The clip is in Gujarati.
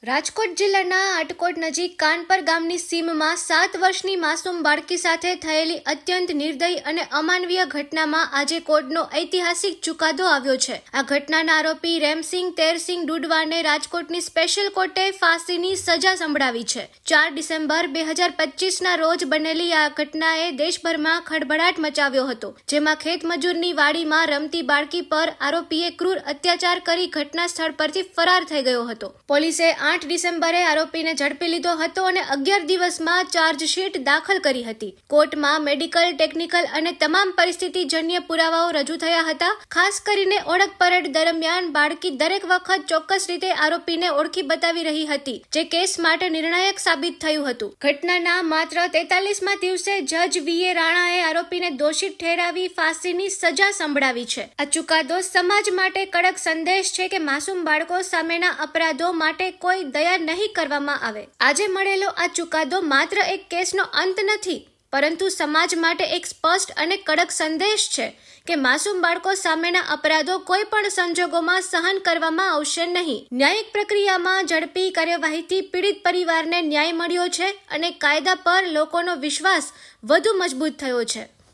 રાજકોટ જિલ્લાના આટકોટ નજીક કાનપર ગામની સીમમાં 7 વર્ષની માસૂમ બાળકી સાથે થયેલી અત્યંત નિર્દયી અને અમાનવીય ઘટનામાં આજે કોર્ટનો ઐતિહાસિક ચુકાદો આવ્યો છે. આ ઘટનાના આરોપી રેમસિંગ તેરસિંગ ડુડવાને રાજકોટની સ્પેશિયલ કોર્ટે ફાંસીની સજા સંભળાવી છે. 4 ડિસેમ્બર 2025ના રોજ બનેલી આ ઘટનાએ દેશભરમાં ખળભળાટ મચાવ્યો હતો, જેમાં ખેતમજૂરની વાડીમાં રમતી બાળકી પર આરોપીએ ક્રૂર અત્યાચાર કરી ઘટના સ્થળ પરથી ફરાર થઈ ગયો હતો. પોલીસે 8 ડિસેમ્બરે આરોપીને ઝડપી લીધો હતો અને 11 દિવસમાં ચાર્જશીટ દાખલ કરી હતી. કોર્ટમાં મેડિકલ, ટેકનિકલ અને તમામ પરિસ્થિતિજન્ય પુરાવાઓ રજૂ થયા હતા. ખાસ કરીને ઓળખ પરેડ દરમિયાન બાળકી દરેક વખત ચોક્કસ રીતે આરોપીને ઓળખી બતાવી રહી હતી, જે કેસ માટે નિર્ણાયક સાબિત થયું હતું. ઘટનાના માત્ર 43મા દિવસે જજ વી.એ. રાણાએ આરોપીને દોષિત ઠેરાવી ફાંસીની સજા સંભળાવી છે. આ ચુકાદો સમાજ માટે કડક સંદેશ છે કે માસૂમ બાળકો સામેના અપરાધો માટે કોઈ દયા નહીં કરવામાં આવે. આજે મળેલો આ ચુકાદો માત્ર એક કેસનો અંત નથી, પરંતુ સમાજ માટે એક સ્પષ્ટ અને કડક સંદેશ છે કે માસૂમ બાળકો સામેના અપરાધો કોઈ પણ સંજોગોમાં સહન કરવામાં આવશે નહીં. ન્યાયિક પ્રક્રિયામાં ઝડપી કાર્યવાહીથી પીડિત પરિવારને ન્યાય મળ્યો છે અને કાયદા પર લોકોનો વિશ્વાસ વધુ મજબૂત થયો છે.